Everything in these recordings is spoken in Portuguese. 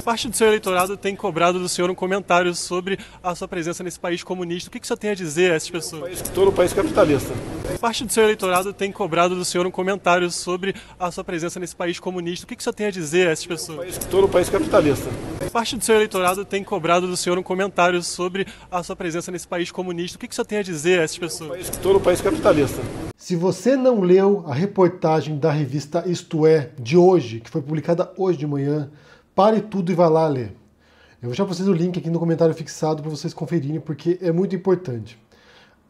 Parte do seu eleitorado tem cobrado do senhor um comentário sobre a sua presença nesse país comunista. O que o senhor tem a dizer a essas pessoas? Todo país capitalista. Parte do seu eleitorado tem cobrado do senhor um comentário sobre a sua presença nesse país comunista. O que o senhor tem a dizer a essas pessoas? Todo país capitalista. Parte do seu eleitorado tem cobrado do senhor um comentário sobre a sua presença nesse país comunista. O que o senhor tem a dizer a essas pessoas? Todo país capitalista. Se você não leu a reportagem da revista Isto É, de hoje, que foi publicada hoje de manhã, pare tudo e vá lá ler. Eu vou deixar para vocês o link aqui no comentário fixado para vocês conferirem, porque é muito importante.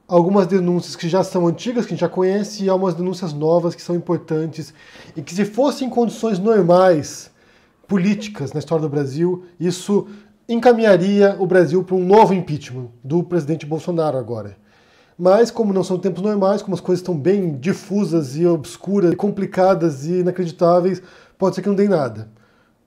Algumas denúncias que já são antigas, que a gente já conhece, e algumas denúncias novas que são importantes, e que se fossem condições normais, políticas na história do Brasil, isso encaminharia o Brasil para um novo impeachment do presidente Bolsonaro agora. Mas, como não são tempos normais, como as coisas estão bem difusas e obscuras, e complicadas e inacreditáveis, pode ser que não dê nada.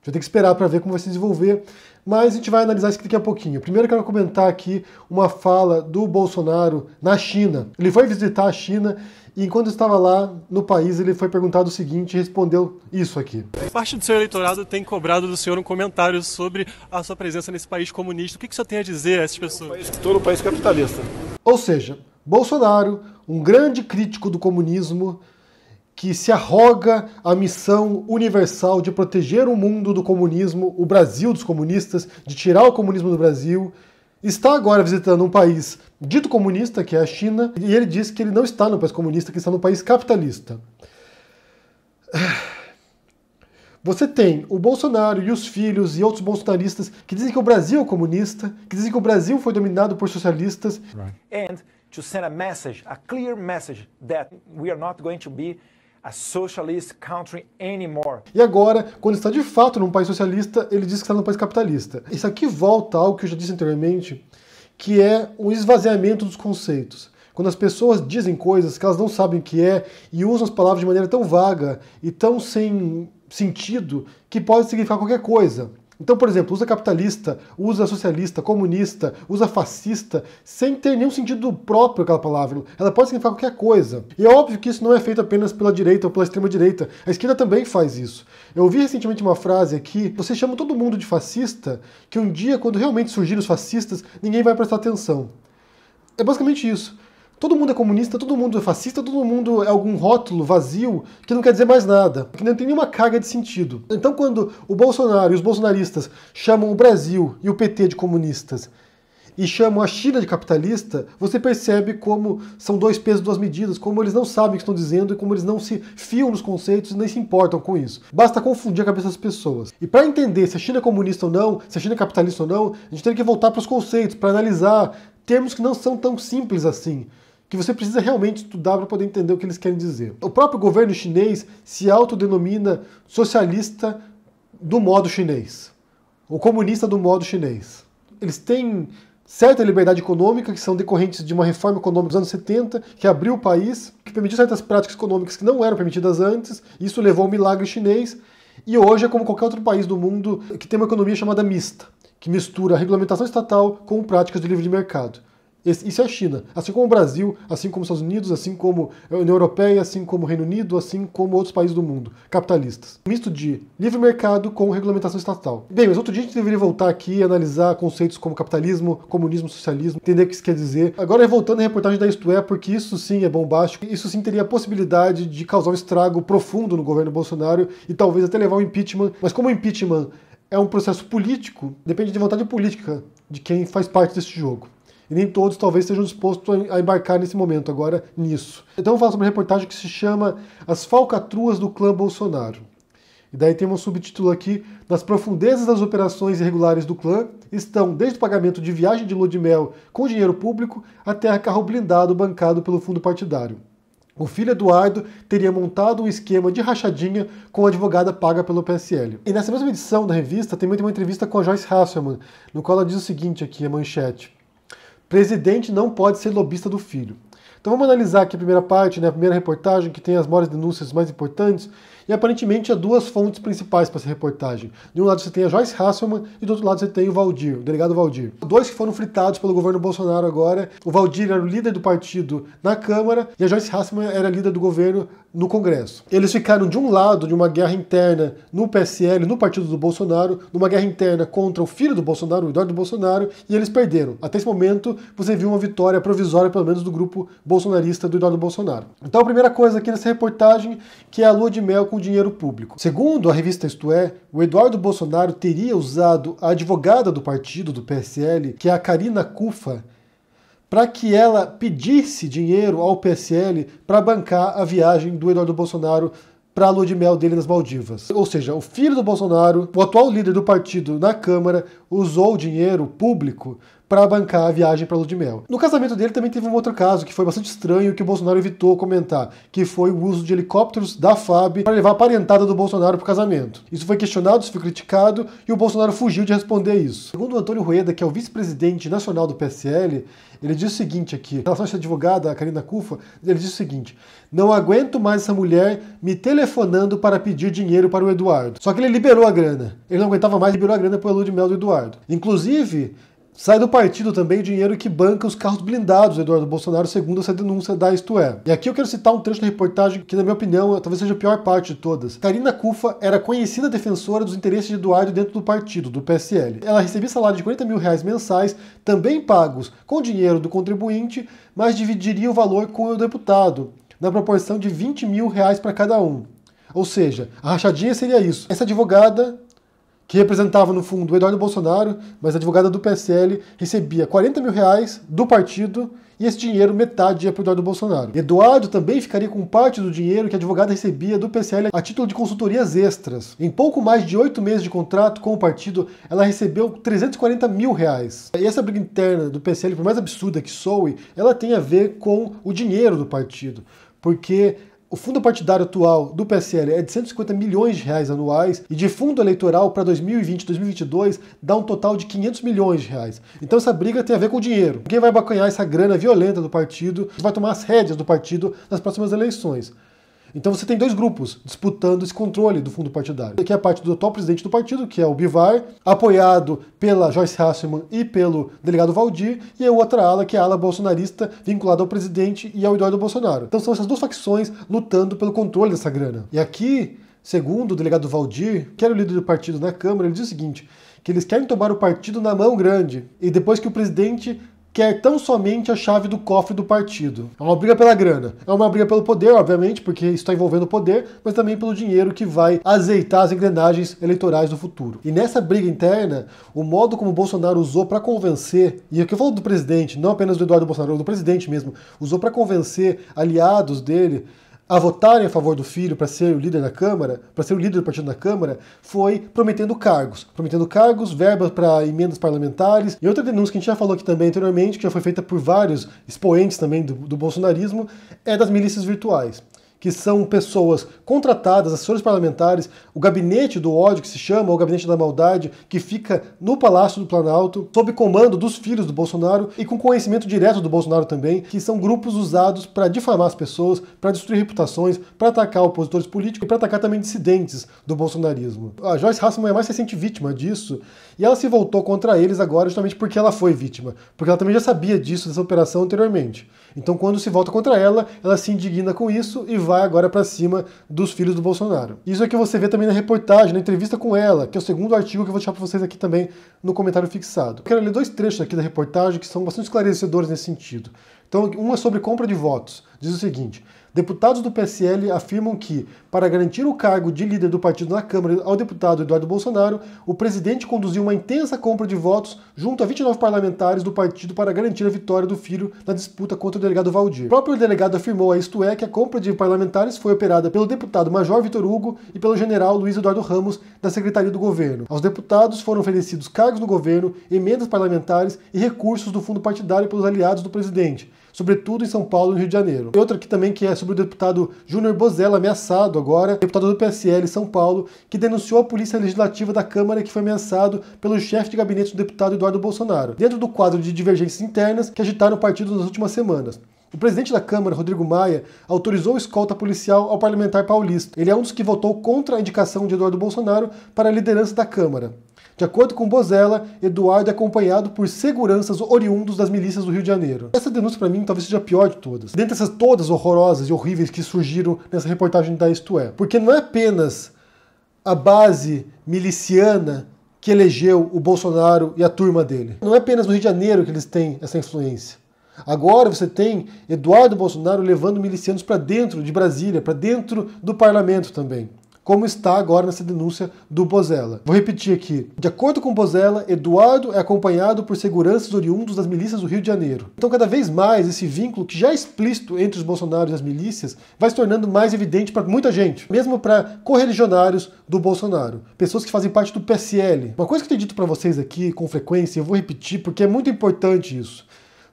A gente vai ter que esperar para ver como vai se desenvolver, mas a gente vai analisar isso daqui a pouquinho. Primeiro eu quero comentar aqui uma fala do Bolsonaro na China. Ele foi visitar a China e enquanto estava lá no país ele foi perguntado o seguinte e respondeu isso aqui. Parte do seu eleitorado tem cobrado do senhor um comentário sobre a sua presença nesse país comunista. O que o senhor tem a dizer a essas pessoas? Todo país capitalista. Ou seja, Bolsonaro, um grande crítico do comunismo, que se arroga a missão universal de proteger o mundo do comunismo, o Brasil dos comunistas, de tirar o comunismo do Brasil, está agora visitando um país dito comunista, que é a China, e ele diz que ele não está no país comunista, que está no país capitalista. Você tem o Bolsonaro e os filhos e outros bolsonaristas que dizem que o Brasil é comunista, que dizem que o Brasil foi dominado por socialistas. And to send a message, a clear message that we are not going to be a socialist country anymore. E agora, quando está de fato num país socialista, ele diz que está num país capitalista. Isso aqui volta a algo que eu já disse anteriormente, que é o esvaziamento dos conceitos. Quando as pessoas dizem coisas que elas não sabem o que é e usam as palavras de maneira tão vaga e tão sem sentido que pode significar qualquer coisa. Então, por exemplo, usa capitalista, usa socialista, comunista, usa fascista, sem ter nenhum sentido próprio aquela palavra. Ela pode significar qualquer coisa. E é óbvio que isso não é feito apenas pela direita ou pela extrema-direita. A esquerda também faz isso. Eu ouvi recentemente uma frase aqui, você chama todo mundo de fascista, que um dia, quando realmente surgirem os fascistas, ninguém vai prestar atenção. É basicamente isso. Todo mundo é comunista, todo mundo é fascista, todo mundo é algum rótulo vazio que não quer dizer mais nada, que não tem nenhuma carga de sentido. Então quando o Bolsonaro e os bolsonaristas chamam o Brasil e o PT de comunistas e chamam a China de capitalista, você percebe como são dois pesos, duas medidas, como eles não sabem o que estão dizendo e como eles não se fiam nos conceitos e nem se importam com isso. Basta confundir a cabeça das pessoas. E para entender se a China é comunista ou não, se a China é capitalista ou não, a gente tem que voltar para os conceitos, para analisar termos que não são tão simples assim, que você precisa realmente estudar para poder entender o que eles querem dizer. O próprio governo chinês se autodenomina socialista do modo chinês, ou comunista do modo chinês. Eles têm certa liberdade econômica, que são decorrentes de uma reforma econômica dos anos 70, que abriu o país, que permitiu certas práticas econômicas que não eram permitidas antes, isso levou ao milagre chinês, e hoje é como qualquer outro país do mundo que tem uma economia chamada mista, que mistura a regulamentação estatal com práticas de livre mercado. Isso é a China, assim como o Brasil, assim como os Estados Unidos, assim como a União Europeia, assim como o Reino Unido, assim como outros países do mundo, capitalistas. Misto de livre mercado com regulamentação estatal. Bem, mas outro dia a gente deveria voltar aqui e analisar conceitos como capitalismo, comunismo, socialismo, entender o que isso quer dizer. Agora, voltando à reportagem da Isto É, porque isso sim é bombástico, isso sim teria a possibilidade de causar um estrago profundo no governo Bolsonaro e talvez até levar ao impeachment. Mas como o impeachment é um processo político, depende de vontade política de quem faz parte desse jogo. E nem todos talvez estejam dispostos a embarcar nesse momento, agora nisso. Então vamos falar sobre uma reportagem que se chama As Falcatruas do Clã Bolsonaro. E daí tem um subtítulo aqui: nas profundezas das operações irregulares do clã estão desde o pagamento de viagem de lua de mel com dinheiro público até carro blindado bancado pelo fundo partidário. O filho Eduardo teria montado um esquema de rachadinha com a advogada paga pelo PSL. E nessa mesma edição da revista tem uma entrevista com a Joyce Hasselman, no qual ela diz o seguinte aqui, a manchete: presidente não pode ser lobista do filho. Então vamos analisar aqui a primeira parte, né, a primeira reportagem, que tem as maiores denúncias mais importantes, E aparentemente há duas fontes principais para essa reportagem. De um lado você tem a Joyce Hasselman e do outro lado você tem o Valdir, o delegado Valdir. Dois que foram fritados pelo governo Bolsonaro agora. O Valdir era o líder do partido na Câmara e a Joyce Hasselman era líder do governo no Congresso. Eles ficaram de um lado de uma guerra interna no PSL, no partido do Bolsonaro, numa guerra interna contra o filho do Bolsonaro, o Eduardo Bolsonaro, e eles perderam. Até esse momento você viu uma vitória provisória, pelo menos do grupo bolsonarista do Eduardo Bolsonaro. Então a primeira coisa aqui nessa reportagem, que é a lua de mel com dinheiro público. Segundo a revista Isto É, o Eduardo Bolsonaro teria usado a advogada do partido, do PSL, que é a Karina Cufa, para que ela pedisse dinheiro ao PSL para bancar a viagem do Eduardo Bolsonaro para a lua de mel dele nas Maldivas. Ou seja, o filho do Bolsonaro, o atual líder do partido na Câmara, usou o dinheiro público para bancar a viagem para a lua de mel. No casamento dele também teve um outro caso que foi bastante estranho, que o Bolsonaro evitou comentar, que foi o uso de helicópteros da FAB para levar a parentada do Bolsonaro para o casamento. Isso foi questionado, isso foi criticado e o Bolsonaro fugiu de responder isso. Segundo o Antônio Rueda, que é o vice-presidente nacional do PSL, ele diz o seguinte aqui, em relação a essa advogada, a Karina Cufa, ele diz o seguinte: não aguento mais essa mulher me telefonando para pedir dinheiro para o Eduardo. Só que ele liberou a grana. Ele não aguentava mais, liberou a grana para a lua de mel do Eduardo. Inclusive, sai do partido também o dinheiro que banca os carros blindados do Eduardo Bolsonaro, segundo essa denúncia da Isto É. E aqui eu quero citar um trecho da reportagem que, na minha opinião, talvez seja a pior parte de todas. Karina Cufa era conhecida defensora dos interesses de Eduardo dentro do partido, do PSL. Ela recebia salário de R$40 mil mensais, também pagos com dinheiro do contribuinte, mas dividiria o valor com o deputado, na proporção de R$20 mil para cada um. Ou seja, a rachadinha seria isso. Essa advogada, que representava no fundo o Eduardo Bolsonaro, mas a advogada do PSL recebia R$40 mil do partido e esse dinheiro metade ia para o Eduardo Bolsonaro. Eduardo também ficaria com parte do dinheiro que a advogada recebia do PSL a título de consultorias extras. Em pouco mais de 8 meses de contrato com o partido, ela recebeu R$340 mil. E essa briga interna do PSL, por mais absurda que soe, ela tem a ver com o dinheiro do partido, porque o fundo partidário atual do PSL é de R$150 milhões anuais e de fundo eleitoral para 2020 e 2022 dá um total de R$500 milhões. Então essa briga tem a ver com o dinheiro. Quem vai bacanhar essa grana violenta do partido vai tomar as rédeas do partido nas próximas eleições. Então você tem dois grupos disputando esse controle do fundo partidário, que é a parte do atual presidente do partido, que é o Bivar, apoiado pela Joyce Hasselman e pelo delegado Valdir, e a outra ala, que é a ala bolsonarista, vinculada ao presidente e ao Eduardo Bolsonaro. Então são essas duas facções lutando pelo controle dessa grana. E aqui, segundo o delegado Valdir, que era o líder do partido na Câmara, ele diz o seguinte, que eles querem tomar o partido na mão grande, e depois que o presidente quer tão somente a chave do cofre do partido. É uma briga pela grana. É uma briga pelo poder, obviamente, porque isso está envolvendo o poder, mas também pelo dinheiro que vai azeitar as engrenagens eleitorais do futuro. E nessa briga interna, o modo como o Bolsonaro usou para convencer, e aqui eu falo do presidente, não apenas do Eduardo Bolsonaro, do presidente mesmo, usou para convencer aliados dele a votarem a favor do filho para ser o líder da Câmara, para ser o líder do partido na Câmara, foi prometendo cargos, verbas para emendas parlamentares. E outra denúncia que a gente já falou aqui também anteriormente, que já foi feita por vários expoentes também do bolsonarismo, é das milícias virtuais, que são pessoas contratadas, assessores parlamentares, o gabinete do ódio, que se chama, ou o gabinete da maldade, que fica no Palácio do Planalto, sob comando dos filhos do Bolsonaro e com conhecimento direto do Bolsonaro também, que são grupos usados para difamar as pessoas, para destruir reputações, para atacar opositores políticos e para atacar também dissidentes do bolsonarismo. A Joyce Hasselman é a mais recente vítima disso, e ela se voltou contra eles agora justamente porque ela foi vítima, porque ela também já sabia disso, dessa operação anteriormente. Então quando se volta contra ela, ela se indigna com isso e vai agora para cima dos filhos do Bolsonaro. Isso é que você vê também na reportagem, na entrevista com ela, que é o segundo artigo que eu vou deixar para vocês aqui também no comentário fixado. Eu quero ler dois trechos aqui da reportagem que são bastante esclarecedores nesse sentido. Então, um é sobre compra de votos. Diz o seguinte: deputados do PSL afirmam que, para garantir o cargo de líder do partido na Câmara ao deputado Eduardo Bolsonaro, o presidente conduziu uma intensa compra de votos junto a 29 parlamentares do partido para garantir a vitória do filho na disputa contra o delegado Valdir. O próprio delegado afirmou a Isto É que a compra de parlamentares foi operada pelo deputado Major Vitor Hugo e pelo general Luiz Eduardo Ramos, da Secretaria do Governo. Aos deputados foram oferecidos cargos no governo, emendas parlamentares e recursos do fundo partidário pelos aliados do presidente, sobretudo em São Paulo e no Rio de Janeiro. E outra aqui também que é sobre o deputado Júnior Bozella, ameaçado agora, deputado do PSL em São Paulo, que denunciou a Polícia Legislativa da Câmara que foi ameaçado pelo chefe de gabinete do deputado Eduardo Bolsonaro, dentro do quadro de divergências internas que agitaram o partido nas últimas semanas. O presidente da Câmara, Rodrigo Maia, autorizou escolta policial ao parlamentar paulista. Ele é um dos que votou contra a indicação de Eduardo Bolsonaro para a liderança da Câmara. De acordo com Bozella, Eduardo é acompanhado por seguranças oriundos das milícias do Rio de Janeiro. Essa denúncia, para mim, talvez seja a pior de todas. Dentre essas todas horrorosas e horríveis que surgiram nessa reportagem da Isto É. Porque não é apenas a base miliciana que elegeu o Bolsonaro e a turma dele. Não é apenas no Rio de Janeiro que eles têm essa influência. Agora você tem Eduardo Bolsonaro levando milicianos para dentro de Brasília, para dentro do parlamento também, como está agora nessa denúncia do Bozella. Vou repetir aqui. De acordo com Bozella, Eduardo é acompanhado por seguranças oriundos das milícias do Rio de Janeiro. Então, cada vez mais, esse vínculo, que já é explícito entre os Bolsonaro e as milícias, vai se tornando mais evidente para muita gente, mesmo para correligionários do Bolsonaro, pessoas que fazem parte do PSL. Uma coisa que eu tenho dito para vocês aqui com frequência, eu vou repetir porque é muito importante isso.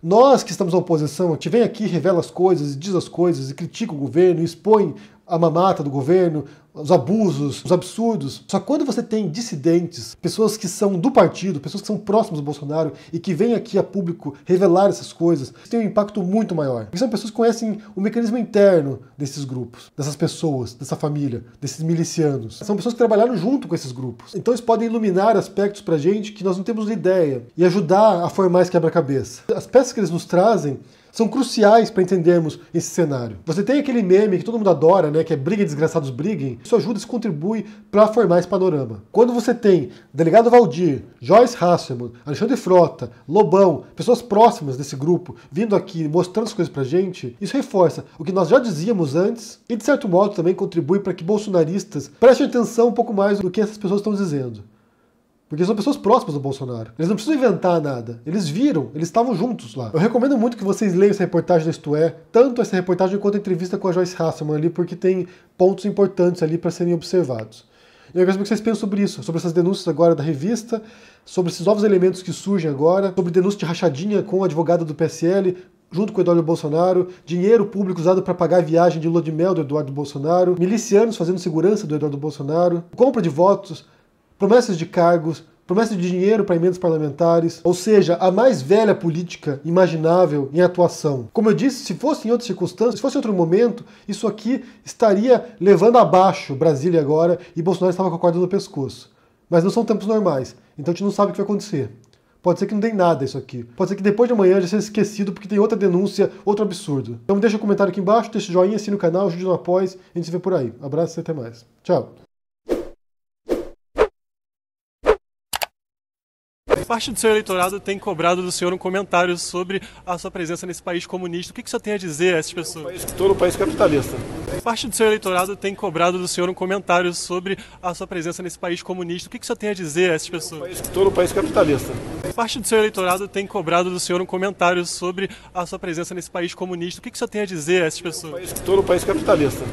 Nós que estamos na oposição, a gente vem aqui, revela as coisas, diz as coisas, e critica o governo, expõe a mamata do governo, os abusos, os absurdos. Só que quando você tem dissidentes, pessoas que são do partido, pessoas que são próximas do Bolsonaro e que vêm aqui a público revelar essas coisas, isso tem um impacto muito maior. Porque são pessoas que conhecem o mecanismo interno desses grupos, dessas pessoas, dessa família, desses milicianos. São pessoas que trabalharam junto com esses grupos. Então eles podem iluminar aspectos pra gente que nós não temos ideia e ajudar a formar esse quebra-cabeça. As peças que eles nos trazem são cruciais para entendermos esse cenário. Você tem aquele meme que todo mundo adora, né, que é briguem desgraçados briguem. Isso ajuda, isso contribui para formar esse panorama. Quando você tem Delegado Valdir, Joyce Hasselman, Alexandre Frota, Lobão, pessoas próximas desse grupo, vindo aqui mostrando as coisas pra gente, isso reforça o que nós já dizíamos antes e, de certo modo, também contribui para que bolsonaristas prestem atenção um pouco mais do que essas pessoas estão dizendo. Porque são pessoas próximas do Bolsonaro. Eles não precisam inventar nada. Eles viram, eles estavam juntos lá. Eu recomendo muito que vocês leiam essa reportagem da Isto É, tanto essa reportagem quanto a entrevista com a Joyce Hasselman ali, porque tem pontos importantes ali para serem observados. Eu quero que vocês pensem sobre isso, sobre essas denúncias agora da revista, sobre esses novos elementos que surgem agora, sobre denúncia de rachadinha com a advogada do PSL, junto com o Eduardo Bolsonaro, dinheiro público usado para pagar a viagem de lua de mel do Eduardo Bolsonaro, milicianos fazendo segurança do Eduardo Bolsonaro, compra de votos, promessas de cargos, promessas de dinheiro para emendas parlamentares, ou seja, a mais velha política imaginável em atuação. Como eu disse, se fosse em outras circunstâncias, se fosse em outro momento, isso aqui estaria levando abaixo Brasília agora e Bolsonaro estava com a corda no pescoço. Mas não são tempos normais, então a gente não sabe o que vai acontecer. Pode ser que não dê nada isso aqui. Pode ser que depois de amanhã já seja esquecido porque tem outra denúncia, outro absurdo. Então deixa um comentário aqui embaixo, deixa o joinha, assina o canal, ajude no apoio, a gente se vê por aí. Abraço e até mais. Tchau. Parte do seu eleitorado tem cobrado do senhor um comentário sobre a sua presença nesse país comunista. O que o senhor tem a dizer a essas pessoas? Todo país capitalista. Parte do seu eleitorado tem cobrado do senhor um comentário sobre a sua presença nesse país comunista. O que o senhor tem a dizer a essas pessoas? Todo país capitalista. Parte do seu eleitorado tem cobrado do senhor um comentário sobre a sua presença nesse país comunista. O que o senhor tem a dizer a essas pessoas? Todo país capitalista.